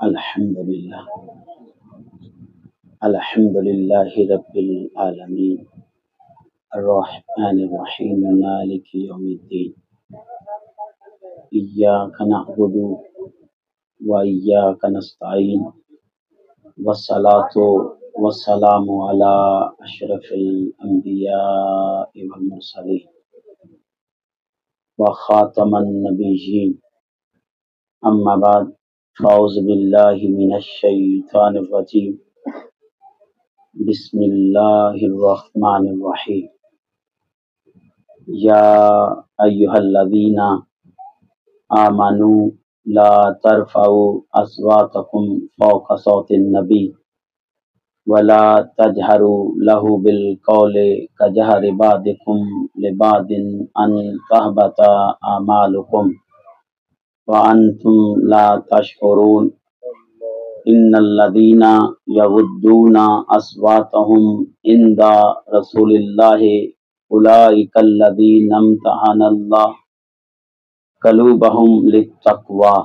الحمدللہ الحمدللہ رب العالمین الرحمن الرحیم مالک یوم الدین ایاک نعبد و ایاک نستعین والصلاۃ والسلام علی اشرف الانبیاء والمرسلین وخاتم النبیین اما بعد فاعوذ باللہ من الشیطان الرجیم بسم اللہ الرحمن الرحیم یا ایہا الذین آمنوا لا ترفعوا اصواتکم فوق صوت النبی ولا تجہروا لہ بالقول کجہر بعضکم لبعض ان تحبط اعمالکم وانتم لا تشعرون ان الذین یغضون اصواتهم عند رسول اللہ اولئک الذین امتحن اللہ قلوبهم للتقوی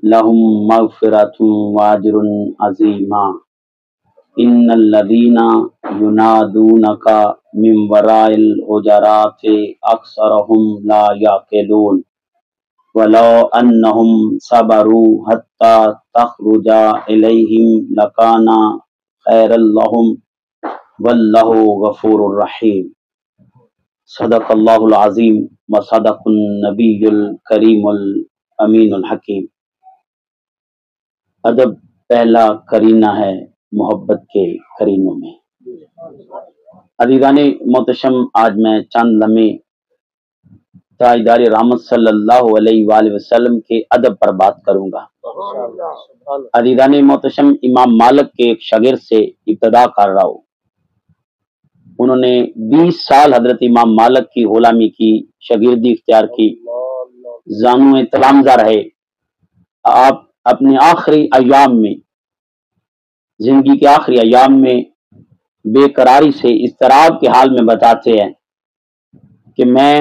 لهم مغفرۃ واجر عظیم ان الذین ینادونک من وراء الحجرات اکثرهم لا یعقلون ولو انہم صبروا حتی تخرج الیہم لکان خیرا لہم واللہ غفور الرحیم صدق اللہ العظیم و صدق النبی الکریم الامین الحکیم۔ ادب پہلا قرینہ ہے محبت کے قرینوں میں۔ عزیزان محتشم، آج میں چند لمحے تاجدار رحمت صلی اللہ علیہ وآلہ وسلم کے ادب پر بات کروں گا۔ عزیزان محتشم، امام مالک کے ایک شاگرد سے ابتدا کر رہا ہوں۔ انہوں نے 20 سال حضرت امام مالک کی غلامی کی، شاگردی اختیار کی، زانو تلامذہ رہے۔ آپ اپنے آخری ایام میں، زندگی کے آخری ایام میں بے قراری سے اضطراب کے حال میں بتاتے ہیں کہ میں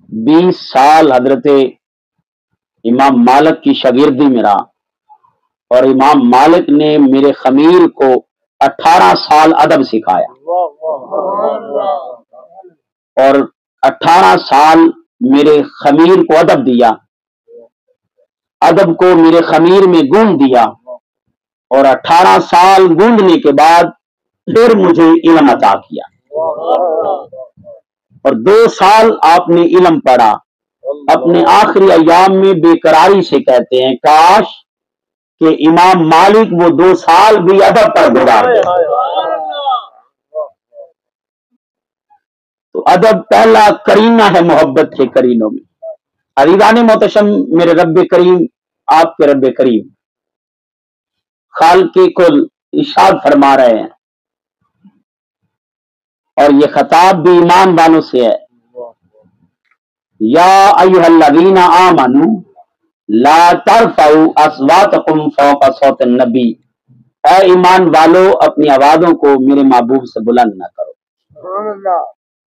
20 سال حضرت امام مالک کی شاگردی میں رہا اور امام مالک نے میرے خمیر کو 18 سال ادب سکھایا اور 18 سال میرے خمیر کو ادب دیا، ادب کو میرے خمیر میں گوندھ دیا اور 18 سال گوندنے کے بعد پھر مجھے علم عطا کیا اور 2 سال آپ نے علم پڑھا۔ اپنے آخری ایام میں بے قراری سے کہتے ہیں کاش کہ امام مالک وہ 2 سال بھی ادب پر گزار دے۔ تو ادب پہلا قرینہ ہے محبت کے قرینوں میں۔ عزیزان محتشم، میرے رب کریم، آپ کے رب کریم خالق کل ارشاد فرما رہے ہیں اور یہ خطاب بھی ایمان والوں سے ہے۔ یا ایھا الذین آمنوا لا ترفعوا اصواتکم فوق صوت النبی، اے ایمان والو اپنی آوازوں کو میرے محبوب سے بلند نہ کرو،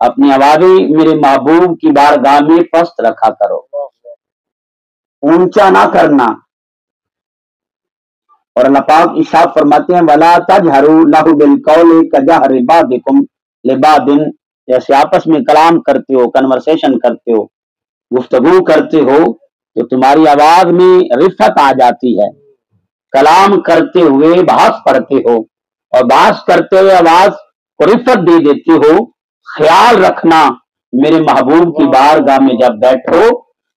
اپنی آوازیں میرے محبوب کی بارگاہ میں پست رکھا کرو، اونچا نہ کرنا۔ اور اللہ پاک ارشاد فرماتے ہیں وَلَا تَجْهَرُوا لَهُ بِالْقَوْلِ كَجَهْرِ بَعْضِكُمْ لِبَعْضٍ، جیسے آپس میں کلام کرتے ہو، کنورسیشن کرتے ہو، گفتگو کرتے ہو تو تمہاری آواز میں رفت آ جاتی ہے۔ کلام کرتے ہوئے بحث پڑھتے ہو اور بحث کرتے ہوئے آواز کو رفت دے دیتے ہو۔ خیال رکھنا میرے محبوب کی بارگاہ میں جب بیٹھو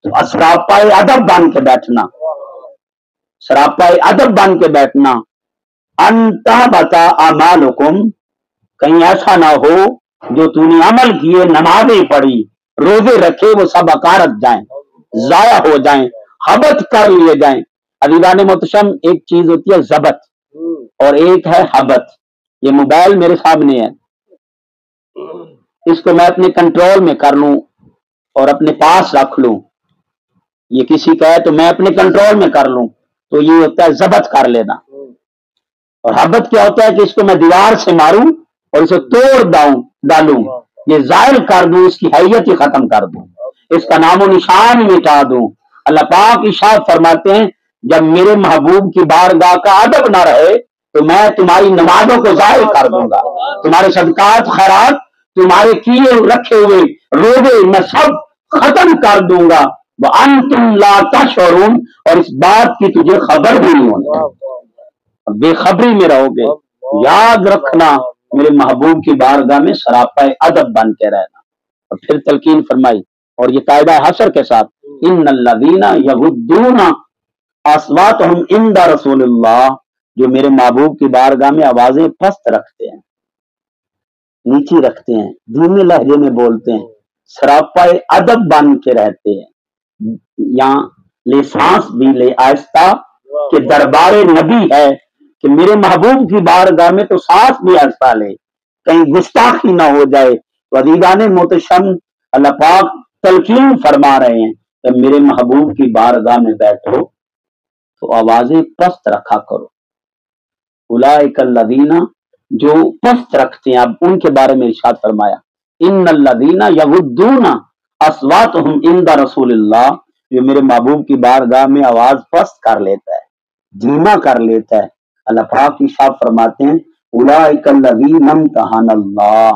تو اسراپائے ادب بن کے بیٹھنا، سراپائے ادب بن کے بیٹھنا۔ ان تحبط اعمالکم، کہیں ایسا نہ ہو جو تو نے عمل کیے، نمازیں پڑھی، روزے رکھے، وہ سب اکارت جائیں، ضائع ہو جائیں، حبت کر لیے جائیں۔ عزیزان محتشم، ایک چیز ہوتی ہے ضبط اور ایک ہے حبت۔ یہ موبائل میرے سامنے ہے، اس کو میں اپنے کنٹرول میں کر لوں اور اپنے پاس رکھ لوں، یہ کسی کا ہے تو میں اپنے کنٹرول میں کر لوں، تو یہ ہوتا ہے ضبط کر لینا۔ اور حبت کیا ہوتا ہے کہ اس کو میں دیوار سے ماروں اور اسے توڑ ڈالوں، یہ ظاہر کر دوں، اس کی حیت ہی ختم کر دوں، اس کا نام و نشان مٹا دوں۔ اللہ پاک ارشاد فرماتے ہیں جب میرے محبوب کی بارگاہ کا ادب نہ رہے تو میں تمہاری نمازوں کو ضائع کر دوں گا، تمہارے صدقات خیرات، تمہارے کیے رکھے ہوئے روزے میں سب ختم کر دوں گا، وَأَنْتُمْ لَا تَشْعُرُونَ، اور اس بات کی تجھے خبر بھی نہیں ہوگی، بے خبری میں رہو گے۔ یاد رکھنا میرے محبوب کی بارگاہ میں سراپا ادب بن کے رہنا۔ اور پھر تلقین فرمائی، اور یہ قاعدہ حصر کے ساتھ، ان الذین یغضون اصواتہم عند رسول اللہ، جو میرے محبوب کی بارگاہ میں آوازیں پست رکھتے ہیں، نیچی رکھتے ہیں، دھیمے لہجے میں بولتے ہیں، سراپا ادب بن کے رہتے ہیں، یہاں لے سانس بھی لے آہستہ کہ دربار نبی ہے، کہ میرے محبوب کی بارگاہ میں تو سانس بھی آہستہ لے، کہیں گستاخی نہ ہو جائے۔ تو عزیزان محتشم، اللہ پاک تلقین فرما رہے ہیں کہ میرے محبوب کی بارگاہ میں بیٹھو تو آوازیں پست رکھا کرو۔ اولئک الذین، جو پست رکھتے ہیں، اب ان کے بارے میں ارشاد فرمایا، ان الذین یغضون اصواتہم عند رسول اللہ، جو میرے محبوب کی بارگاہ میں آواز پست کر لیتا ہے، دھیما کر لیتا ہے۔ اللہ پاک ارشاد فرماتے ہیں، اولئک الذین امتحن اللہ،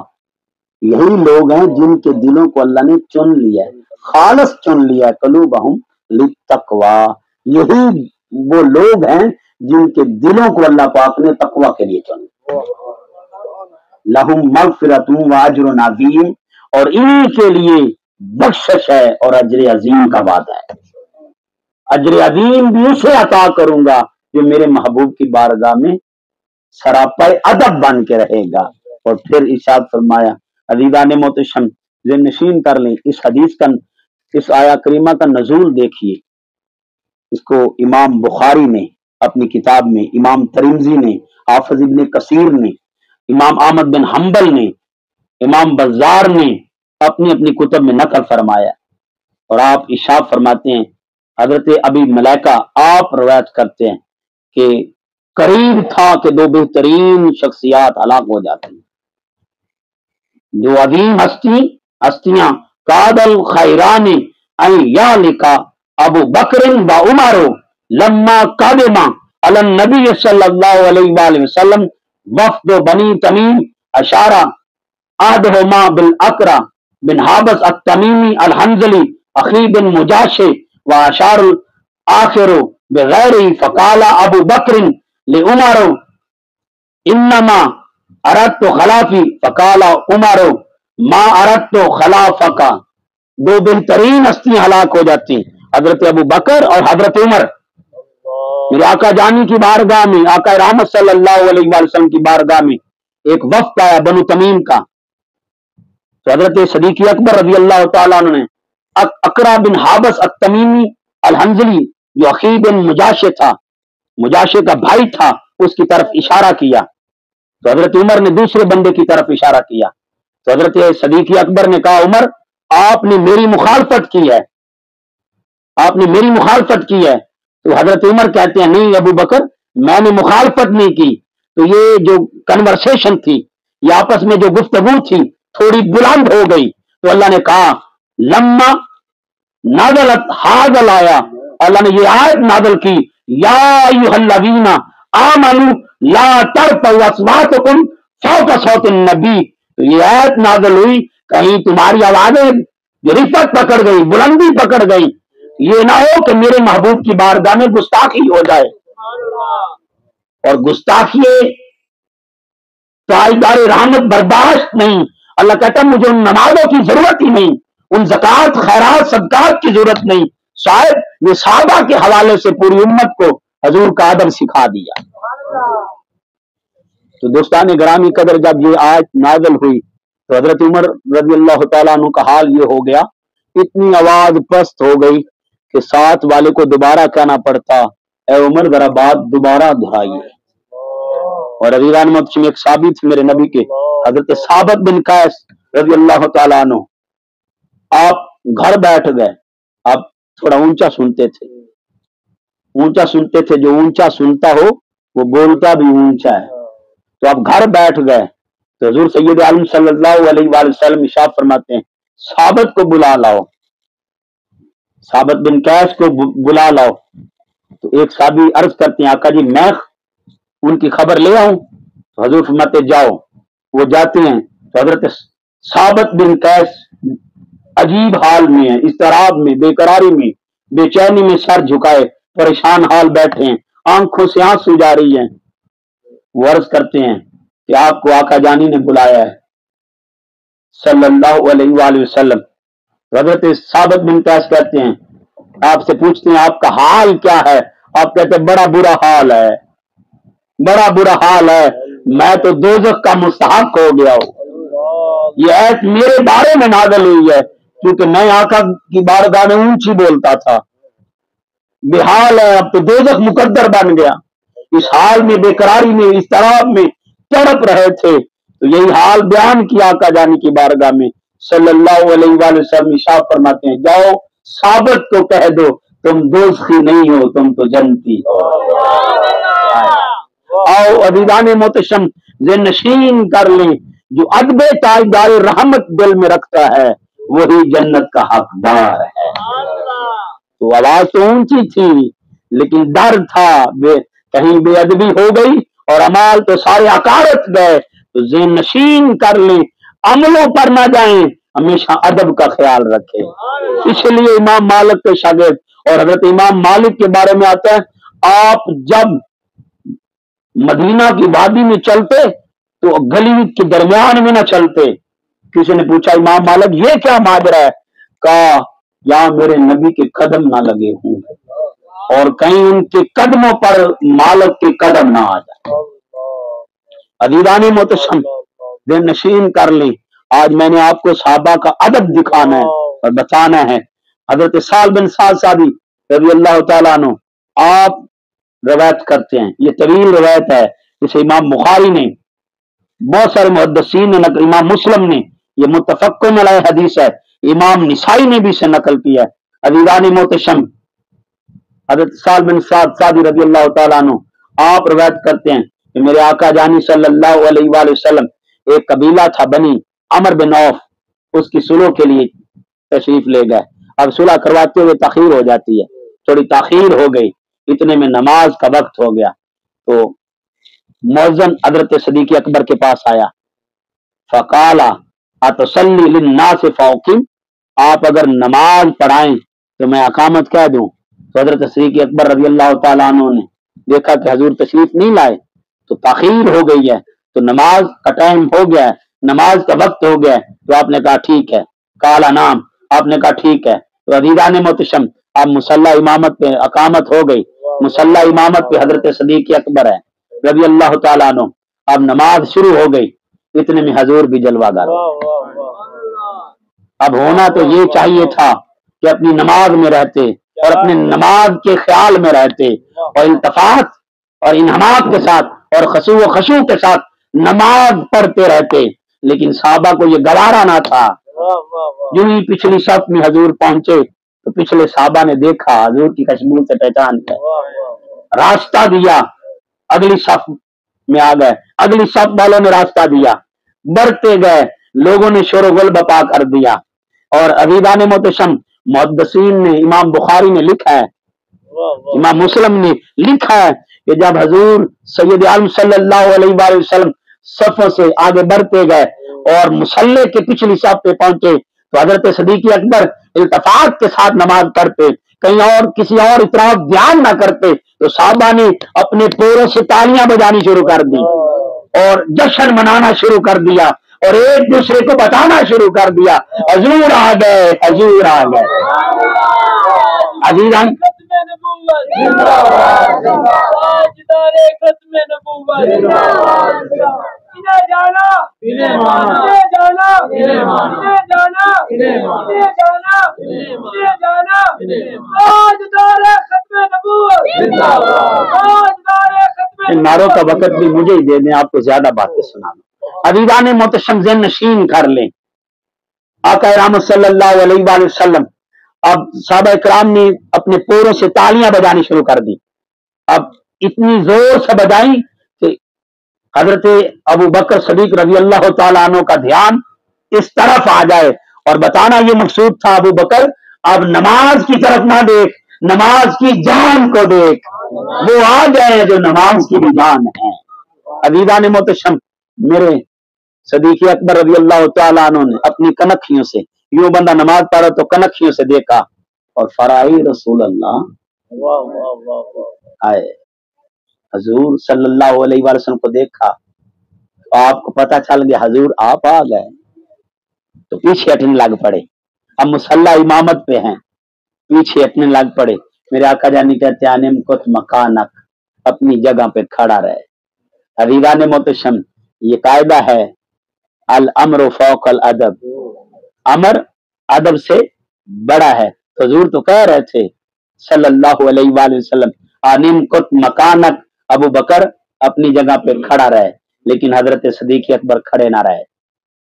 یہی لوگ ہیں جن کے دلوں کو اللہ نے چن لیا ہے، خالص چن لیا ہے، قلوبہم للتقوی، یہی وہ لوگ ہیں جن کے دلوں کو اللہ پاک نے تقوی کے لیے چن لیا۔ لہم مغفرۃ و اجر عظیم، اور انہی کے لیے بخشش ہے اور اجر عظیم کا وعدہ ہے۔ اجر عظیم بھی اسے عطا کروں گا جو میرے محبوب کی بارگاہ میں سراپا ادب بن کے رہے گا۔ اور پھر ارشاد فرمایا، عزیزان محتشم ذہن نشین کر لیں، اس حدیث کا، اس آیا کریمہ کا نزول دیکھیے۔ اس کو امام بخاری نے اپنی کتاب میں، امام ترمذی نے، حافظ ابن کثیر نے، امام احمد بن حنبل نے، امام بزار نے اپنی اپنی کتب میں نقل فرمایا، اور آپ ارشاد فرماتے ہیں، حضرت ابی ملائکہ آپ روایت کرتے ہیں کہ قریب تھا کہ دو بہترین شخصیات ہلاک ہو جاتی ہیں، جو عظیم ہستیاں، کاد الخیران ان یالکا ابو بکر و عمر لما قادما علی النبی صلی اللہ علیہ وآلہ وسلم وفد بنی تمیم، اشارہ احدہما بالاقرع بن حابس التمیمی الحنظلی اخی بن مجاشع و اشار الاخر بغیرہ، فقال ابو بکر لعمر انما اردت خلافی، فقال عمر ما اردت خلافک۔ دو بہترین ہستیاں ہلاک ہو جاتی ہیں، حضرت ابو بکر اور حضرت عمر۔ میرے آقا جانی کی بارگاہ میں، آقا رحمت صلی اللہ علیہ وآلہ وسلم کی بارگاہ میں ایک وفد آیا بنو تمیم کا، تو حضرت صدیق اکبر رضی اللہ تعالیٰ عنہ نے اقرع بن حابس التمیمی الحنظلی، جو اخی بن مجاشع تھا، مجاشع کا بھائی تھا، اس کی طرف اشارہ کیا، تو حضرت عمر نے دوسرے بندے کی طرف اشارہ کیا، تو حضرت صدیق اکبر نے کہا، عمر آپ نے میری مخالفت کی ہے، آپ نے میری مخالفت کی ہے۔ تو حضرت عمر کہتے ہیں، نہیں ابو بکر، میں نے مخالفت نہیں کی، تو یہ جو کنورسیشن تھی، یہ آپس میں جو گفتگو تھی تھوڑی بلند ہو گئی، تو اللہ نے کہا لما نازلت حاضل آیا، اللہ نے یہ آیت نازل کی، یا ایھا الذین آمنوا لا ترفعوا اصواتکم فوق صوت النبی، تو یہ آیت نازل ہوئی، کہیں تمہاری آوازیں جو رفت پکڑ گئی، بلندی پکڑ گئی، یہ نہ ہو کہ میرے محبوب کی بارگاہ میں گستاخی ہو جائے، اور گستاخی تائیدار رحمت برداشت نہیں۔ اللہ کہتا ہے مجھے ان نمازوں کی ضرورت ہی نہیں، ان زکوٰۃ خیرات صدقات کی ضرورت نہیں، شاید یہ صحابہ کے حوالے سے پوری امت کو حضور کا ادب سکھا دیا۔ تو دوستان گرامی قدر، جب یہ آیت نازل ہوئی تو حضرت عمر رضی اللہ تعالیٰ عنہ کا حال یہ ہو گیا، اتنی آواز پست ہو گئی کہ ساتھ والے کو دوبارہ کہنا پڑتا، اے عمر ذرا بات دوبارہ دہرائیے۔ اور عزیزان محترم، ایک صحابی تھے میرے نبی کے، حضرت ثابت بن قیس رضی اللہ تعالیٰ عنہ، آپ گھر بیٹھ گئے، آپ تھوڑا اونچا سنتے تھے، اونچا سنتے تھے، جو اونچا سنتا ہو وہ بولتا بھی اونچا ہے، تو آپ گھر بیٹھ گئے، تو حضور سید عالم صلی اللہ علیہ وآلہ وسلم ارشاد فرماتے ہیں، ثابت کو بلا لاؤ، ثابت بن قیس کو بلا لاؤ۔ تو ایک صحابی عرض کرتے ہیں آقا جی میں ان کی خبر لے آؤں؟ تو حضور فرماتے جاؤ. وہ جاتے ہیں تو حضرت ثابت بن قیس عجیب حال میں ہیں، اضطراب میں، بے قراری میں، بے چینی میں، سر جھکائے پریشان حال بیٹھے ہیں، آنکھوں سے آنسو جا رہی ہیں. وہ عرض کرتے ہیں کہ آپ کو آقا جانی نے بلایا ہے صلی اللہ علیہ وآلہ وسلم. حضرت ثابت بن قیس کہتے ہیں آپ سے پوچھتے ہیں آپ کا حال کیا ہے؟ آپ کہتے ہیں بڑا برا حال ہے، بڑا برا حال ہے، میں تو دوزخ کا مستحق ہو گیا ہوں. یہ ایت میرے بارے میں نازل ہوئی ہے کیونکہ میں آقا کی بارگاہ میں اونچی بولتا تھا. بے حال ہے، اب تو دوزخ مقدر بن گیا. اس حال میں بے قراری میں اضطراب میں تڑپ رہے تھے تو یہی حال بیان کیا آقا جانی کی بارگاہ میں صلی اللہ علیہ وآلہ وسلم. ارشاد فرماتے ہیں جاؤ ثابت کو کہہ دو تم دوزخی نہیں ہو، تم تو جنتی ہو. آؤ عزیزان محتشم ذہن نشین کر لیں، جو ادب تاجدار رحمت دل میں رکھتا ہے وہی جنت کا حقدار ہے. تو آواز تو اونچی تھی لیکن ڈر تھا کہیں بے ادبی ہو گئی اور امال تو سارے عقارت گئے. تو ذہن نشین کر لیں، عملوں پر نہ جائیں، ہمیشہ ادب کا خیال رکھیں. اس لیے امام مالک کے شاگرد اور حضرت امام مالک کے بارے میں آتا ہے آپ جب مدینہ کی وادی میں چلتے تو گلی کے درمیان میں نہ چلتے. کسی نے پوچھا امام مالک یہ کیا ماجرا ہے؟ کہا یہاں میرے نبی کے قدم نہ لگے ہوں اور کہیں ان کے قدموں پر مالک کے قدم نہ آ جائے. عزیزان محتشم دل نشین کر لیں، آج میں نے آپ کو صحابہ کا ادب دکھانا ہے اور بتانا ہے. حضرت سعد بن سعد سعدی رضی اللہ تعالیٰ عنہ آپ روایت کرتے ہیں، یہ طویل روایت ہے، جسے امام بخاری نے، بہت سارے محدثین نے نقل، امام مسلم نے، یہ متفقن علیہ حدیث ہے، امام نسائی نے بھی اسے نقل کیا ہے. عزیزان محتشم حضرت سعد بن سعد سعدی رضی اللہ تعالیٰ عنہ آپ روایت کرتے ہیں کہ میرے آقا جانی صلی اللہ علیہ وآلہ وسلم ایک قبیلہ تھا بنی عمر بن عوف، اس کی صلح کے لیے تشریف لے گئے. اب صلح کرواتے ہوئے تاخیر ہو جاتی ہے، تھوڑی تاخیر ہو گئی، اتنے میں نماز کا وقت ہو گیا تو مؤذن حضرت صدیق اکبر کے پاس آیا. فقال اتصلی للناس فاقم، آپ اگر نماز پڑھائیں تو میں اقامت کہہ دوں. تو حضرت صدیق اکبر رضی اللہ تعالیٰ عنہ نے دیکھا کہ حضور تشریف نہیں لائے تو تاخیر ہو گئی ہے، تو نماز کا ٹائم ہو گیا ہے، نماز کا وقت ہو گیا ہے. تو آپ نے کہا ٹھیک ہے، کالا نام، آپ نے کہا ٹھیک ہے. تو عزیزان محتشم اب مصلی امامت پہ اقامت ہو گئی، مصلی امامت پہ حضرت صدیق اکبر ہے رضی اللہ تعالیٰ عنہ. اب نماز شروع ہو گئی، اتنے میں حضور بھی جلوہ گر. اب ہونا تو یہ چاہیے تھا کہ اپنی نماز میں رہتے اور اپنے نماز کے خیال میں رہتے اور التفات اور انہماک کے ساتھ اور خشوع و خشوع کے ساتھ نماز پڑھتے رہتے، لیکن صحابہ کو یہ گوارا نہ تھا. جو ہی پچھلی صف میں حضور پہنچے تو پچھلے صحابہ نے دیکھا، حضور کی خوشبو سے پہچان گئے، راستہ دیا، اگلی صف میں آ گئے، اگلی صف والوں نے راستہ دیا، بڑھتے گئے، لوگوں نے شور و غل بپا کر دیا. اور عزیزان محتشم محدثین نے، امام بخاری نے لکھا ہے، امام مسلم نے لکھا ہے کہ جب حضور سید عالم صلی اللہ علیہ وآلہ وسلم صفوں سے آگے بڑھتے گئے اور مصلی کے پچھلی صف پہ پہنچے تو حضرت صدیق اکبر التفات کے ساتھ نماز پڑھتے، کہیں اور کسی اور اطراف دھیان نہ کرتے. تو صحابہ نے اپنے پوروں سے تالیاں بجانی شروع کر دی اور جشن منانا شروع کر دیا اور ایک دوسرے کو بتانا شروع کر دیا حضور آ گئے، حضور آ گئے. عزیزان ان نعروں کا وقت بھی مجھے ہی دے دیں، آپ کو زیادہ باتیں سنا دوں. عزیزان محتشم ذہن نشین کر لیں، آقا رحمت صلی اللہ علیہ وآلہ وسلم اب صحابہ کرام نے اپنے پوروں سے تالیاں بجانی شروع کر دی. اب اتنی زور سے بجائیں کہ حضرت ابو بکر صدیق رضی اللہ تعالیٰ عنہ کا دھیان اس طرف آ جائے اور بتانا یہ مقصود تھا ابو بکر اب نماز کی طرف نہ دیکھ، نماز کی جان کو دیکھ، وہ آ گئے جو نماز کی بھی جان ہے۔ عزیزان محتشم، میرے صدیق اکبر رضی اللہ تعالیٰ عنہ نے اپنی کنکھیوں سے، یوں بندہ نماز پڑھا تو کنکھیوں سے دیکھا اور فرائی رسول اللہ آئے، حضور صلی اللہ علیہ وآلہ وسلم کو دیکھا، آپ کو پتا چل گیا حضور آپ آ گئے، تو پیچھے ہٹنے لگ پڑے۔ اب مصلی امامت پہ ہیں، پیچھے ہٹنے لگ پڑے۔ میرے آقا جانی کہتے ہیں انم کت مکانک، اپنی جگہ پہ کھڑا رہے۔ عزیزان محتشم، یہ قاعدہ ہے الامر فوق الادب، امر ادب سے بڑا ہے۔ حضور تو کہہ رہے تھے صلی اللہ علیہ وآلہ وسلم انم کت مکانک، ابو بکر اپنی جگہ پہ کھڑا رہے، لیکن حضرت صدیق اکبر کھڑے نہ رہے۔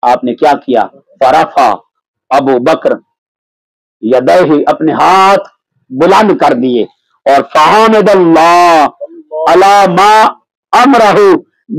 آپ نے کیا کیا؟ فرفع ابو بکر یدیہ، اپنے ہاتھ بلند کر دیے اور فحمد اللہ علی ما امرہ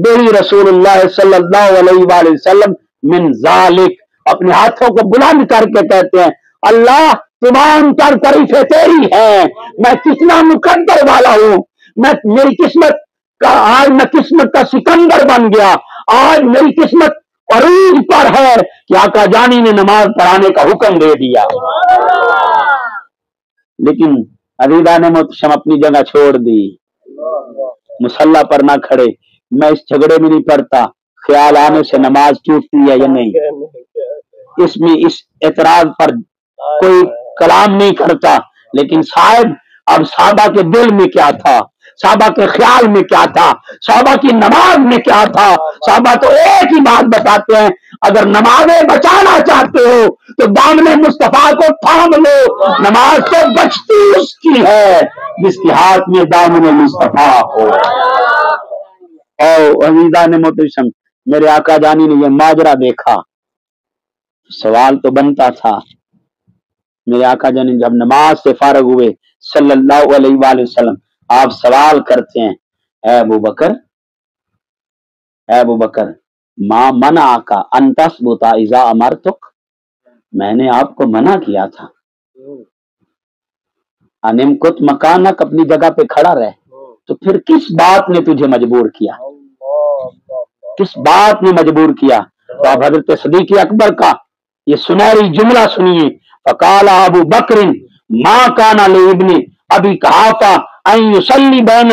بہ رسول اللہ صلی اللہ علیہ وآلہ وسلم من ذالک، اپنے ہاتھوں کو بلند کر کے کہتے ہیں اللہ تمام تر تعریفیں تیری ہیں، میں کتنا مقدر والا ہوں، میری قسمت کا آج میں قسمت کا سکندر بن گیا، آج میری قسمت عروج پر ہے کہ آقا جانی نے نماز پڑھانے کا حکم دے دیا۔ لیکن عزیزان محتشم اپنی جگہ چھوڑ دی، مصلی پر نہ کھڑے۔ میں اس جھگڑے میں نہیں پڑتا خیال آنے سے نماز ٹوٹتی ہے یا نہیں، اس میں اس اعتراض پر کوئی کلام نہیں کرتا، لیکن شاید اب صحابہ کے دل میں کیا تھا، صحابہ کے خیال میں کیا تھا، صحابہ کی نماز میں کیا تھا۔ صحابہ تو ایک ہی بات بتاتے ہیں، اگر نمازیں بچانا چاہتے ہو تو دامن مصطفیٰ کو تھام لو، نماز تو بچتی اس کی ہے جس کے ہاتھ میں دامن مصطفیٰ ہو۔ اور عزیزان محتشم، میرے آقا جانی نے یہ ماجرا دیکھا، سوال تو بنتا تھا۔ میرے آقا جانی جب نماز سے فارغ ہوئے صلی اللہ علیہ وآلہ وسلم، آپ سوال کرتے ہیں اے ابو بکر، اے ابو بکر ما منعک ان تثبت اذا امرتک، میں نے آپ کو منع کیا تھا انم کت مکانک، اپنی جگہ پہ کھڑا رہے، تو پھر کس بات نے تجھے مجبور کیا، کس بات نے مجبور کیا؟ تو آپ حضرت صدیق اکبر کا یہ سنہری جملہ سنیے، فقال ابو بکر ما کان لابن ابی قحافہ ان یصلی بین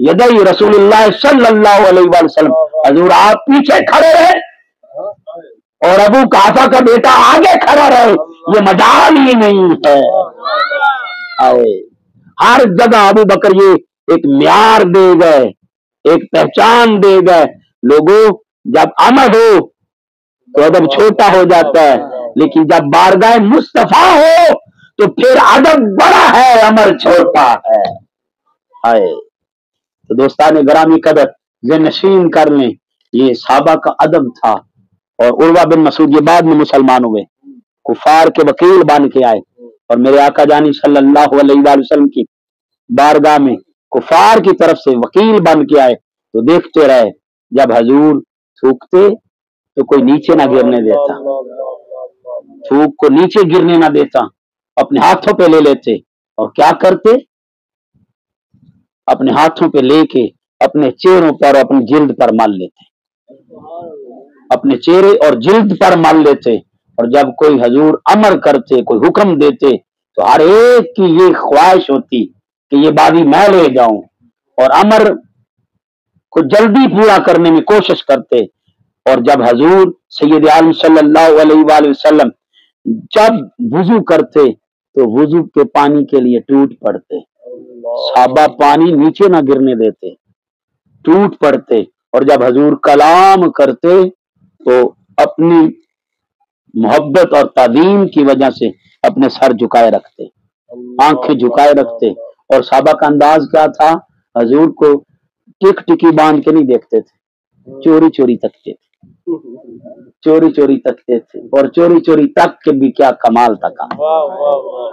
یدی رسول اللہ صلی اللہ علیہ وآلہ وسلم، حضور آپ پیچھے کھڑے رہے اور ابو قحافہ کا بیٹا آگے کھڑا رہے، یہ مجال ہی نہیں ہے۔ ہر جگہ ابو بکر یہ ایک معیار دے گئے، ایک پہچان دے گئے، لوگوں جب امر ہو تو ادب چھوٹا ہو جاتا ہے، لیکن جب بارگاہ مصطفیٰ ہو تو پھر ادب بڑا ہے، امر چھوٹا ہے۔ تو دوستان گرامی قدر ذہن نشین کر لیں، یہ صحابہ کا ادب تھا۔ اور عروہ بن مسعود یہ بعد میں مسلمان ہوئے، کفار کے وکیل بن کے آئے، اور میرے آقا جانی صلی اللہ علیہ وآلہ وسلم کی بارگاہ میں کفار کی طرف سے وکیل بن کے آئے، تو دیکھتے رہے جب حضور تھوکتے تو کوئی نیچے نہ گرنے دیتا، تھوک کو نیچے گرنے نہ دیتا، اپنے ہاتھوں پہ لے لیتے اور کیا کرتے، اپنے ہاتھوں پہ لے کے اپنے چہروں پر اور اپنی جلد پر مل لیتے، اپنے چہرے اور جلد پر مل لیتے۔ اور جب کوئی حضور امر کرتے، کوئی حکم دیتے، تو ہر ایک کی یہ خواہش ہوتی کہ یہ بازی میں لے جاؤں، اور امر کو جلدی پورا کرنے میں کوشش کرتے۔ اور جب حضور سید عالم صلی اللہ علیہ وآلہ وسلم جب وضو کرتے تو وضو کے پانی کے لیے ٹوٹ پڑتے، صحابہ پانی نیچے نہ گرنے دیتے، ٹوٹ پڑتے۔ اور جب حضور کلام کرتے تو اپنی محبت اور تعظیم کی وجہ سے اپنے سر جھکائے رکھتے، آنکھیں جھکائے رکھتے۔ اور صحابہ کا انداز کیا تھا، حضور کو ٹک ٹکی باندھ کے نہیں دیکھتے تھے، چوری چوری تکتے تھے، چوری چوری تکتے تھے، اور چوری چوری تک کے بھی کیا کمال تھا۔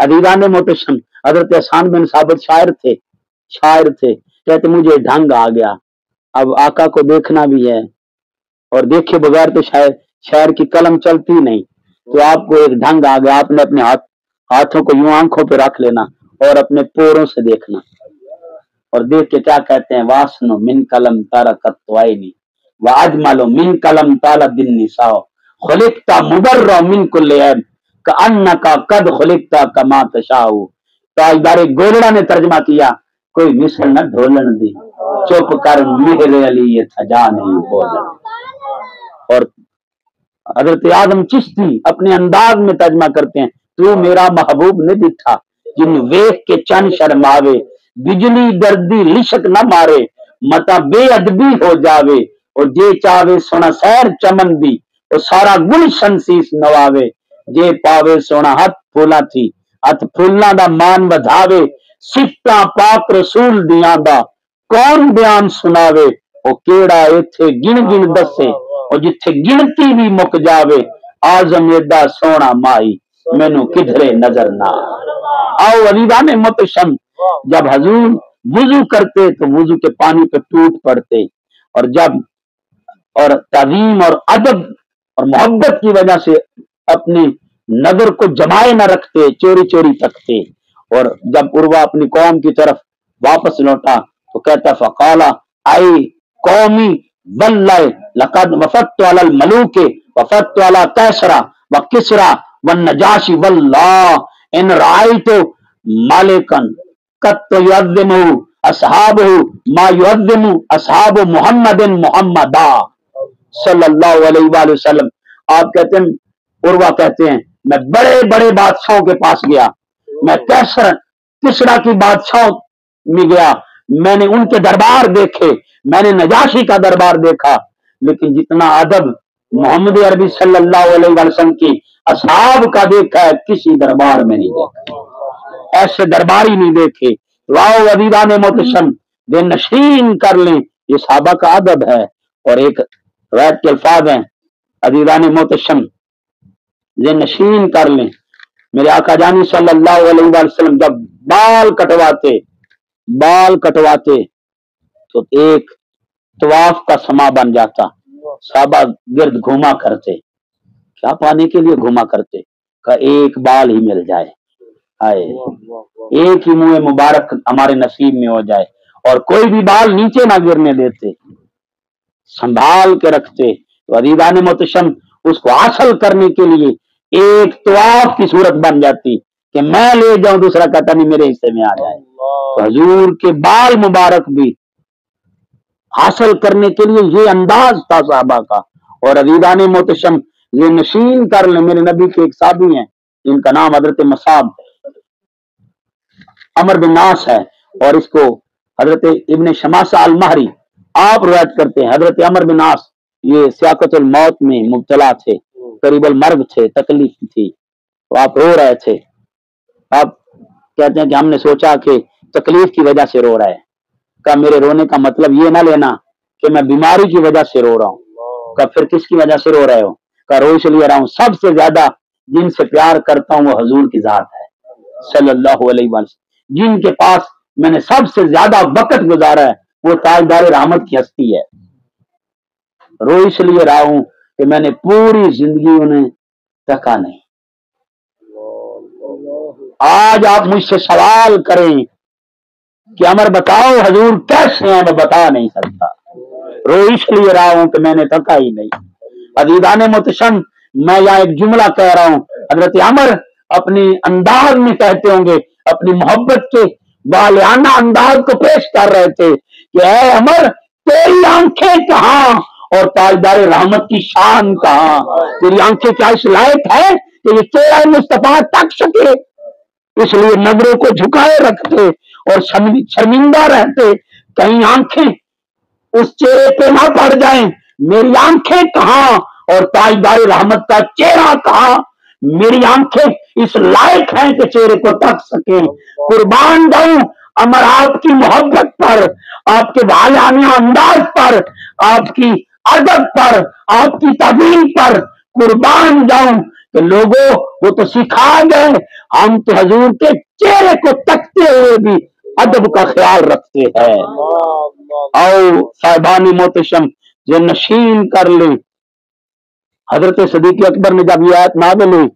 عزیزان محتشم، حضرت حسان بن ثابت شاعر تھے، کہتے مجھے ڈھنگ آ گیا، اب آقا کو دیکھنا بھی ہے، اور دیکھے بغیر تو شاعر کی قلم چلتی نہیں، تو آپ کو ایک ڈھنگ آ گیا، آپ نے اپنے ہاتھوں کو یوں آنکھوں پہ رکھ لینا اور اپنے پوروں سے دیکھنا، اور دیکھ کے کیا کہتے ہیں، واسنو من کلم تارا کتوائنی واجملو من کلم تالا دن نساء خلقتا مبرہ من کل عیب کانکا قد خلقتا کما تشاء۔ تاجدار گولڑا نے ترجمہ کیا، کوئی مثل نہ ڈھولن دی، چپ کر مہر علی یہ تھجا نہیں بولن۔ اور حضرت اعظم چشتی اپنے انداز میں ترجمہ کرتے ہیں، تو میرا محبوب نے دکھا جن ویخ کے چن شرماوے، بجلی دردی لشک نہ مارے، متا بے ادبی ہو جاوے، اور جے چاوے سونا سیر چمن دی، اور سارا گلشن سیس نواوے، جے پاوے سونا ہاتھ پھولا تھی، ہاتھ پھولنا دا مان بدھاوے، صفتاں پاک رسول دیاں دا کون بیان سناوے، او کیڑا ایتھے گن گن دسے، اور جتھے گنتی بھی مک جاوے، آزم ایڈا سونا مائی مینوں کدھرے نظر نہ آؤ۔ عزیزان محتشم، جب حضور وضو کرتے تو وضو کے پانی پہ ٹوٹ پڑتے، اور جب اور تعظیم اور ادب اور محبت کی وجہ سے اپنی نظر کو جمائے نہ رکھتے، چوری چوری تکتے۔ اور جب عروہ اپنی قوم کی طرف واپس لوٹا تو کہتا فقالا اے قومی واللہ لقد وفدت علی الملوک وفدت علی کیسرا وکسرا والنجاشی واللہ ان رأیت مالکا قد یعظم اصحابہ ما یعظم اصحاب محمد محمدا صلی اللہ علیہ وآلہ وسلم۔ آپ کہتے ہیں، عروہ کہتے ہیں، میں بڑے بڑے بادشاہوں کے پاس گیا، میں کسرا کی بادشاہوں میں گیا، میں نے ان کے دربار دیکھے، میں نے نجاشی کا دربار دیکھا، لیکن جتنا ادب محمد عربی صلی اللہ علیہ وسلم کی اصحاب کا دیکھا ہے کسی دربار میں نہیں دیکھا، ایسے دربار ہی نہیں دیکھے۔ واؤ عزیزان محتشم، بے نشین کر لیں، یہ صحابہ کا ادب ہے۔ اور ایک روایت کے الفاظ ہیں عزیزان محتشم، یہ نشین کر لیں، میرے آقا جانی صلی اللہ علیہ وسلم جب بال کٹواتے تو ایک طواف کا سما بن جاتا، صحابہ گرد گھوما کرتے، کیا پانے کے لیے گھوما کرتے، کہ ایک بال ہی مل جائے، آئے ایک ہی منہ مبارک ہمارے نصیب میں ہو جائے، اور کوئی بھی بال نیچے نہ گرنے دیتے، سنبھال کے رکھتے۔ تو عزیزان محتشم اس کو حاصل کرنے کے لیے ایک طواف کی صورت بن جاتی کہ میں لے جاؤں، دوسرا کہتا نہیں میرے حصے میں آ جائے۔ تو حضور کے بال مبارک بھی حاصل کرنے کے لیے یہ انداز تھا صحابہ کا۔ اور عزیزان محتشم یہ نشین کر لیں، میرے نبی کے ایک صحابی ہیں جن کا نام حضرت مصعب عمر بن ناس ہے، اور اس کو حضرت ابن شماسہ المہری آپ روایت کرتے ہیں، حضرت عمر بن ناس یہ سیاقت الموت میں مبتلا تھے، قریب المرگ تھے، تکلیف تھی، تو آپ رو رہے تھے، آپ کہتے ہیں کہ ہم نے سوچا کہ تکلیف کی وجہ سے رو رہا ہے، کہ میرے رونے کا مطلب یہ نہ لینا کہ میں بیماری کی وجہ سے رو رہا ہوں، کہ پھر کس کی وجہ سے رو رہے ہو، کہ رو اس لیے رہا ہوں سب سے زیادہ جن سے پیار کرتا ہوں وہ حضور کی ذات ہے صلی اللہ علیہ وسلم، جن کے پاس میں نے سب سے زیادہ وقت گزارا ہے وہ تاجدار رحمت کی ہستی ہے، رو اس لیے رہا ہوں کہ میں نے پوری زندگی انہیں تکا نہیں۔ آج آپ مجھ سے سوال کریں کہ عمر بتاؤ حضور کیسے ہیں، میں بتا نہیں سکتا، رو اس لیے رہا ہوں کہ میں نے تکا ہی نہیں۔ عزیزان محتشم میں یہاں ایک جملہ کہہ رہا ہوں، حضرت عمر اپنی انداز میں کہتے ہوں گے، اپنی محبت کے والہانہ انداز کو پیش کر رہے تھے کہ اے عمر تیری آنکھیں کہاں اور تاجدار رحمت کی شان کہاں، تیری آنکھیں کیا اس لائق ہے کہ یہ چہرہ مصطفیٰ تک سکے، اس لیے نظروں کو جھکائے رکھتے اور شرمندہ رہتے کہیں آنکھیں اس چہرے پہ نہ پڑ جائیں، میری آنکھیں کہاں اور تاجدار رحمت کا چہرہ کہاں، میری آنکھیں اس لائق ہیں کہ چہرے کو تک سکیں۔ قربان جاؤں عمر آپ کی محبت پر، آپ کے والہانہ انداز پر، آپ کی ادب پر، آپ کی تعظیم پر قربان جاؤں کہ لوگوں وہ تو سکھا گئے، ہم تو حضور کے چہرے کو تکتے ہوئے بھی ادب کا خیال رکھتے ہیں۔ آؤ صاحبان محتشم یہ نشین کر لیں، حضرت صدیق اکبر نے جب یہ آیت نازل ہوئی،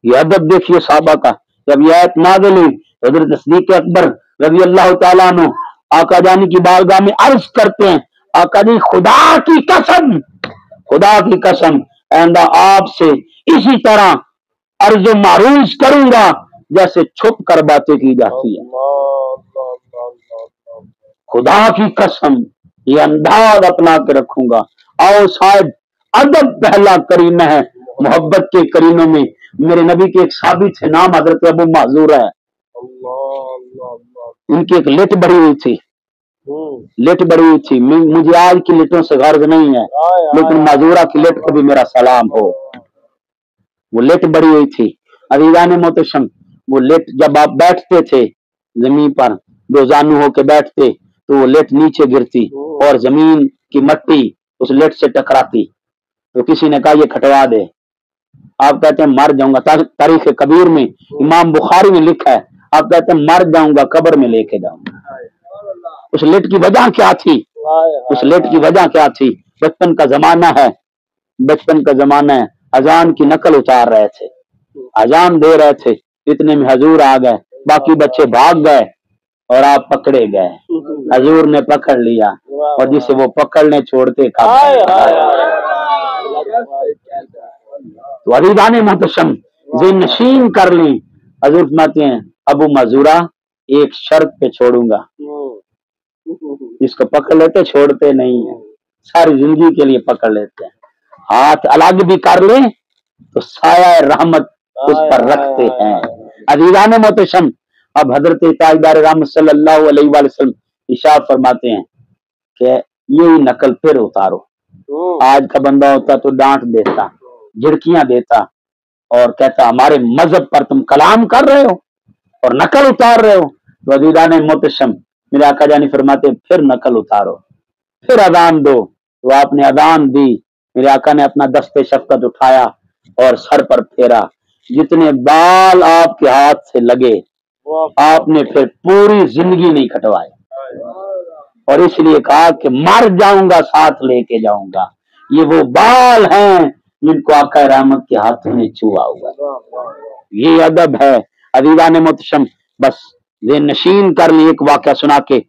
یہ ادب دیکھیے صحابہ کا، جب یہ آیت نازل ہوئی حضرت صدیق اکبر رضی اللہ تعالیٰ عنہ آقا جانی کی بارگاہ میں عرض کرتے ہیں، آقا جی خدا کی قسم آئندہ آپ سے اسی طرح عرض و معروض کروں گا جیسے چھپ کر باتیں کی جاتی ہیں، خدا کی قسم یہ انداز اپنا کے رکھوں گا۔ آؤ صاحب، ادب پہلا کرینہ ہے محبت کے کرینوں میں۔ میرے نبی کے ایک صحابی تھے، نام حضرت ابو معذور ہے، ان کی ایک لٹ بڑی ہوئی تھی، مجھے آج کی لٹوں سے غرض نہیں ہے، لیکن معذورہ کی لٹ کو بھی میرا سلام ہو۔ وہ لٹ بڑی ہوئی تھی، عزیزان محتشم، وہ لٹ جب آپ بیٹھتے تھے زمین پر، دو زانو ہو کے بیٹھتے تو وہ لٹ نیچے گرتی اور زمین کی مٹی اس لٹ سے ٹکراتی، تو کسی نے کہا یہ کھٹوا دے، آپ کہتے ہیں مر جاؤں گا۔ تاریخ کبیر میں امام بخاری نے لکھا ہے، آپ کہتے ہیں مر جاؤں گا قبر میں لے کے جاؤں گا۔ اس لٹ کی وجہ کیا تھی؟ اس لٹ کی وجہ کیا تھی؟ بچپن کا زمانہ ہے، اذان کی نقل اتار رہے تھے، اذان دے رہے تھے، اتنے میں حضور آ گئے، باقی بچے بھاگ گئے اور آپ پکڑے گئے، حضور نے پکڑ لیا اور جسے وہ پکڑنے چھوڑتے تو عزیزان محتشم ذہن نشین کر لیں، حضور فرماتے ہیں ابو معذورہ ایک شرط پہ چھوڑوں گا، جس کو پکڑ لیتے چھوڑتے نہیں ہیں، ساری زندگی کے لیے پکڑ لیتے ہیں، ہاتھ الگ بھی کر لیں تو سایہ رحمت اس پر رکھتے ہیں۔ عزیزان محتشم، اب حضرت تاجدار رحمت صلی اللہ علیہ وآلہ وسلم ارشاد فرماتے ہیں کہ یہی نقل پھر اتارو۔ آج کا بندہ ہوتا تو ڈانٹ دیتا، جھڑکیاں دیتا اور کہتا ہمارے مذہب پر تم کلام کر رہے ہو اور نقل اتار رہے ہو۔ تو عزیزان محتشم، میرے آقا جانی فرماتے پھر نقل اتارو، پھر اذان دو۔ تو آپ نے اذان دی، میرے آقا نے اپنا دست شفقت اٹھایا اور سر پر پھیرا، جتنے بال آپ کے ہاتھ سے لگے آپ نے پھر پوری زندگی نہیں کٹوائے، اور اس لیے کہا کہ مر جاؤں گا ساتھ لے کے جاؤں گا۔ یہ وہ بال ہیں جن کو آقا رحمت کے ہاتھوں نے چھوا ہوا ہے، یہ ادب ہے۔ عزیزان محتشم، بس ذہن نشین کر لی، ایک واقعہ سنا کے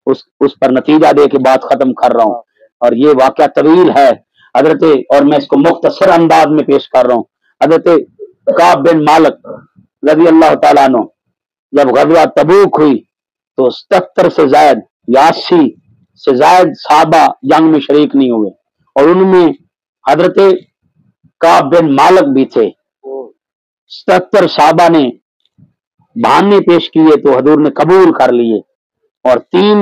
اس پر نتیجہ دے کے بات ختم کر رہا ہوں، اور یہ واقعہ طویل ہے حضرت، اور میں اس کو مختصر انداز میں پیش کر رہا ہوں۔ حضرت کعب بن مالک رضی اللہ تعالیٰ عنہ جب غزوہ تبوک ہوئی تو 77 سے زائد یا 80 سے زائد صحابہ جنگ میں شریک نہیں ہوئے، اور ان میں حضرت کعب بن مالک بھی تھے۔ 77 صحابہ نے بہانے پیش کیے تو حضور نے قبول کر لیے، اور 3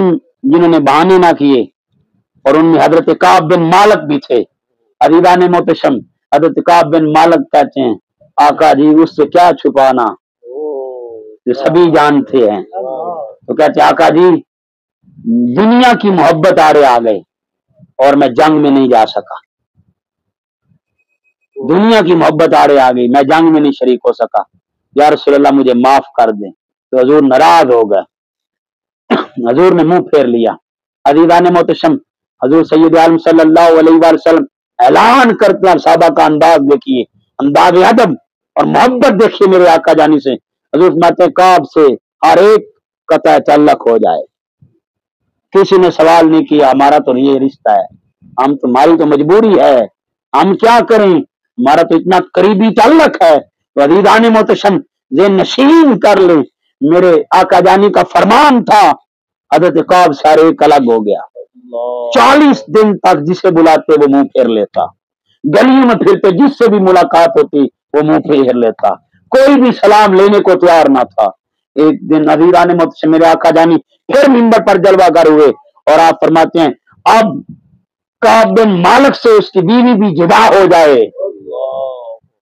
جنہوں نے بہانے نہ کیے، اور ان میں حضرت کعب بن مالک بھی تھے۔ عزیزان محتشم، حضرت کعب بن مالک کہتے ہیں آقا جی اس سے کیا چھپانا، جو سبھی جانتے ہیں، تو کہتے ہیں آقا جی دنیا کی محبت آڑے آ گئے اور میں جنگ میں نہیں جا سکا، دنیا کی محبت آڑے آ گئی، میں جنگ میں نہیں شریک ہو سکا، یا رسول اللہ مجھے معاف کر دیں۔ تو حضور ناراض ہو گئے، حضور نے منہ پھیر لیا۔ عزیزان محتشم، حضور سید عالم صلی اللہ علیہ وآلہ وسلم اعلان کرتے ہیں، صحابہ کا انداز دیکھیے، انداز ادب اور محبت دیکھیے میرے آقا جانی سے۔ حضور فرماتے ہیں کعب سے ہر ایک قطع تعلق ہو جائے، کسی نے سوال نہیں کیا، ہمارا تو یہ رشتہ ہے، ہم تمہاری تو مجبوری ہے، ہم کیا کریں، ہمارا تو اتنا قریبی تعلق ہے۔ تو عزیزان محتشم ذہن نشین کر لیں، میرے آقا جانی کا فرمان تھا، حضرت کعب سے ہر ایک الگ ہو گیا، 40 دن تک جسے بلاتے وہ منہ پھیر لیتا، گلیوں میں پھرتے جس سے بھی ملاقات ہوتی وہ منہ پھیر لیتا، کوئی بھی سلام لینے کو تیار نہ تھا۔ ایک دن عزیزان محتشم میرے آقا جانی پھر منبر پر جلوہ گر ہوئے، اور آپ فرماتے ہیں اب کعب بن مالک سے اس کی بیوی بھی جدا ہو جائے۔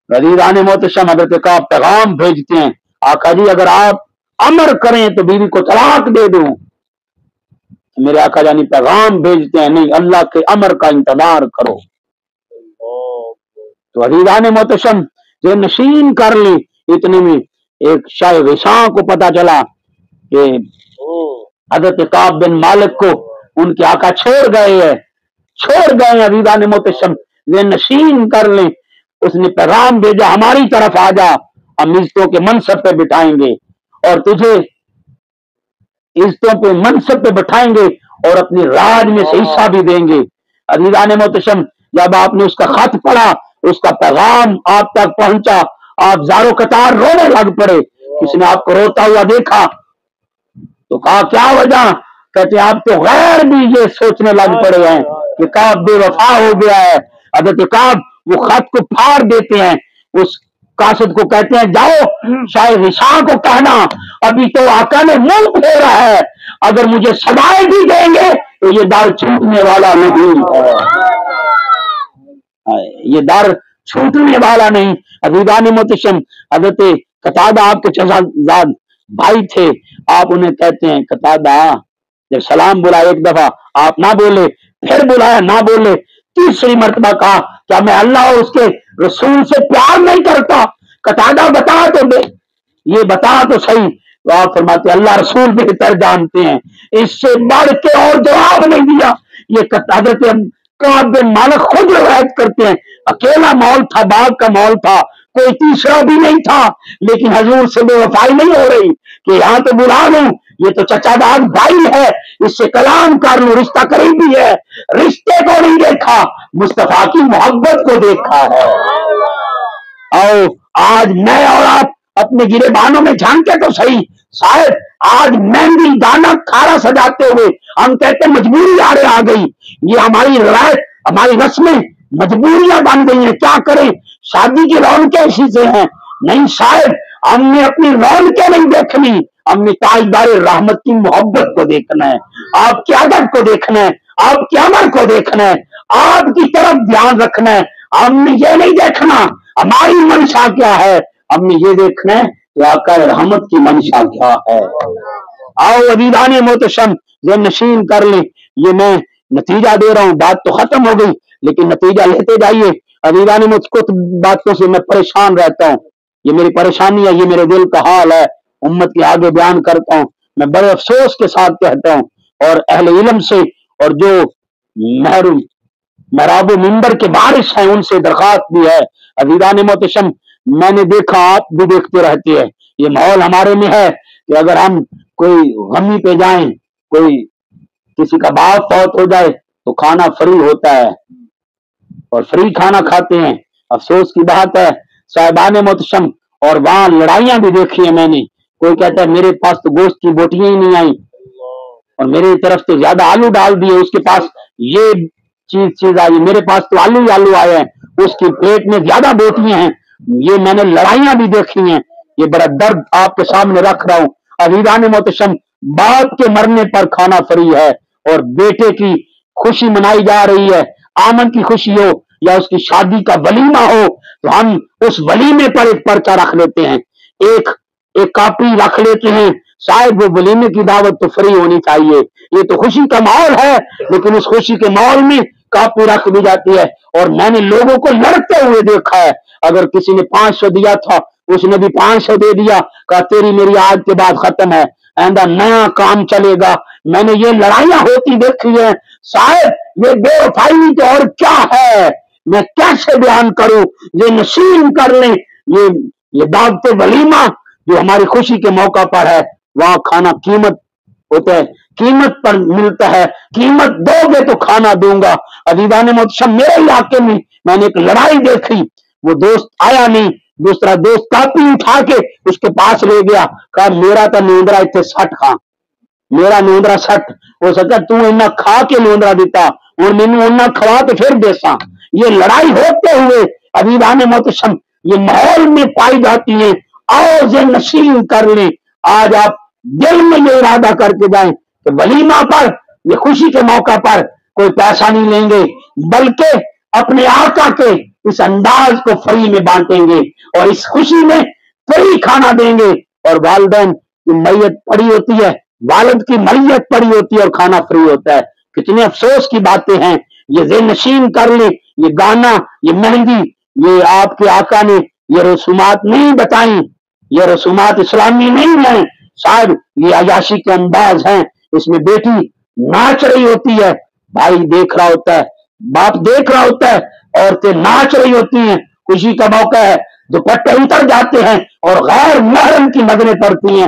عزیزان محتشم حضرت کعب پیغام بھیجتے ہیں آقا جی اگر آپ امر کریں تو بیوی کو طلاق دے دوں۔ میرے آقا جانی پیغام بھیجتے ہیں نہیں، اللہ کے امر کا انتظار کرو۔ تو عزیزان محتشم یہ نشین کر لی، اتنے میں ایک شاہ وشاں کو پتا چلا کہ حضرت کعب بن مالک کو ان کے آقا چھوڑ گئے ہیں۔ عزیزان محتشم یہ نشین کر لیں، اس نے پیغام بھیجا ہماری طرف آ جا، ہم عزتوں کے منصب پہ بٹھائیں گے، اور تجھے عزتوں پہ منصب پہ بٹھائیں گے اور اپنی راج میں سے حصہ بھی دیں گے۔ عزیزان محتشم، جب آپ نے اس کا خط پڑھا، اس کا پیغام آپ تک پہنچا، آپ زارو قطار رونے لگ پڑے۔ کسی نے آپ کو روتا ہوا دیکھا تو کہا کیا وجہ؟ کہتے آپ تو غیر بھی یہ سوچنے لگ پڑے ہیں کہ کعب بے وفا ہو گیا ہے۔ حضرت کعب وہ خط کو پھاڑ دیتے ہیں، اس قاصد کو کہتے ہیں جاؤ شاید رشاں کو کہنا ابھی تو آقا نے منہ پھیرا ہے، اگر مجھے سزائیں بھی دیں گے تو یہ در چھوٹنے والا نہیں ہے، یہ در چھوٹنے والا نہیں۔ عزیزان محتشم، حضرت قتادہ آپ کے چچازاد بھائی تھے، آپ انہیں کہتے ہیں قتادہ جب سلام بلایا ایک دفعہ آپ نہ بولے، پھر بلایا نہ بولے، تیسری مرتبہ کہا کیا میں اللہ اور اس کے رسول سے پیار نہیں کرتا؟ قتادہ بتا تو دے، یہ بتا تو صحیح۔ تو آپ فرماتے اللہ رسول بہتر جانتے ہیں، اس سے بڑھ کے اور جواب نہیں دیا۔ یہ حضرت کعب بن مالک خود روایت کرتے ہیں، اکیلا مول تھا، باغ کا مول تھا، کوئی تیسرا بھی نہیں تھا، لیکن حضور سے بے وفائی نہیں ہو رہی کہ یہاں تو بلا لوں، یہ تو چچا داد بھائی ہے، اس سے کلام کر لوں، رشتہ قریبی ہے۔ رشتے کو نہیں دیکھا، مصطفیٰ کی محبت کو دیکھا ہے۔ آؤ آج میں اور آپ اپنے گرے بانوں میں جھانکے تو صحیح، شاید آج مہندی گانا کھارا سجاتے ہوئے ہم کہتے مجبوری آ گئی، یہ ہماری روایت، ہماری رسمیں مجبوریاں بن گئی ہیں، کیا کریں؟ شادی کی رونقیں اسی سے ہیں۔ نہیں، شاید ہم نے اپنی رونقیں نہیں دیکھنی، ہم نے تاجدار رحمت کی محبت کو دیکھنا ہے، آپ کی ادب کو دیکھنا ہے، آپ کے عمل کو دیکھنا ہے، آپ کی طرف دھیان رکھنا ہے۔ ہم نے یہ نہیں دیکھنا ہماری منشا کیا ہے، ہم نے یہ دیکھنا ہے کہ آقا رحمت کی منشا کیا ہے۔ آؤ عزیزان محتشم ذہن نشین کر لیں، یہ میں نتیجہ دے رہا ہوں، بات تو ختم ہو گئی لیکن نتیجہ لیتے جائیے۔ عزیزان مجھ کو باتوں سے میں پریشان رہتا ہوں، یہ میری پریشانی ہے، یہ میرے دل کا حال ہے، امت کے آگے بیان کرتا ہوں، میں بڑے افسوس کے ساتھ کہتا ہوں، اور اہل علم سے اور جو محراب و منبر کے بارش ہیں ان سے درخواست بھی ہے۔ عزیزان محتشم، میں نے دیکھا، آپ بھی دیکھتے رہتے ہیں، یہ ماحول ہمارے میں ہے کہ اگر ہم کوئی غمی پہ جائیں، کوئی کسی کا باپ فوت ہو جائے تو کھانا فری ہوتا ہے اور فری کھانا کھاتے ہیں۔ افسوس کی بات ہے صاحبان محتشم، اور وہاں لڑائیاں بھی دیکھی ہیں میں نے، کوئی کہتا ہے میرے پاس تو گوشت کی بوٹیاں ہی نہیں آئیں اور میری طرف تو زیادہ آلو ڈال دیے، اس کے پاس یہ چیز آئی، میرے پاس تو آلو ہی آلو آئے ہیں، اس کی پلیٹ میں زیادہ بوٹیاں ہیں۔ یہ میں نے لڑائیاں بھی دیکھی ہیں، یہ بڑا درد آپ کے سامنے رکھ رہا ہوں۔ عزیزان محتشم، باپ کے مرنے پر کھانا فری ہے اور بیٹے کی خوشی منائی جا رہی ہے، آمن کی خوشی ہو یا اس کی شادی کا ولیمہ ہو تو ہم اس ولیمے پر ایک پرچہ رکھ لیتے ہیں، ایک کاپی رکھ لیتے ہیں، شاید وہ ولیمے کی دعوت تو فری ہونی چاہیے، یہ تو خوشی کا ماحول ہے لیکن اس خوشی کے ماحول میں کاپی رکھ دی جاتی ہے۔ اور میں نے لوگوں کو لڑتے ہوئے دیکھا ہے، اگر کسی نے 500 دیا تھا اس نے بھی 500 دے دیا، کہا تیری میری آج کے بعد ختم ہے، آئندہ نیا کام چلے گا۔ میں نے یہ لڑائیاں ہوتی دیکھی ہیں، شاید یہ بے وفائی تو اور کیا ہے، میں کیسے بیان کروں، یہ نشین کر لیں، یہ دعوت ولیمہ جو ہماری خوشی کے موقع پر ہے، وہاں کھانا قیمت ہوتا ہے، قیمت پر ملتا ہے، قیمت دو گے تو کھانا دوں گا۔ عزیزان محتشم، میرے علاقے میں نے ایک لڑائی دیکھی، وہ دوست آیا نہیں، دوسرا دوست کاپی اٹھا کے اس کے پاس لے گیا، کہا میرا تو نوندرا اتنے 60 کھا، میرا نوندرا 60 ہو سکتا تو انہیں کھا کے نوندرا دیتا اور مینو انہیں کھوا تو پھر دیسا۔ یہ لڑائی ہوتے ہوئے عزیزان محتشم یہ ماحول میں پائی جاتی ہیں، آؤ ذہن نشین کر لیں، آج آپ دل میں یہ ارادہ کر کے جائیں کہ ولیمہ پر، یہ خوشی کے موقع پر کوئی پیسہ نہیں لیں گے بلکہ اپنے آقا کے اس انداز کو فری میں بانٹیں گے اور اس خوشی میں فری کھانا دیں گے، اور والدین کی میت پڑی ہوتی ہے، والد کی میت پڑی ہوتی ہے اور کھانا فری ہوتا ہے۔ کتنے افسوس کی باتیں ہیں، یہ ذہن نشین کر لیں، یہ گانا، یہ مہندی، یہ آپ کے آقا نے یہ رسومات نہیں بتائیں، یہ رسومات اسلامی نہیں ہیں، شاید یہ عیاشی کے انداز ہیں، اس میں بیٹی ناچ رہی ہوتی ہے، بھائی دیکھ رہا ہوتا ہے، باپ دیکھ رہا ہوتا ہے، عورتیں ناچ رہی ہوتی ہیں، خوشی کا موقع ہے، دوپٹے اتر جاتے ہیں اور غیر محرم کی نظریں پڑتی ہیں۔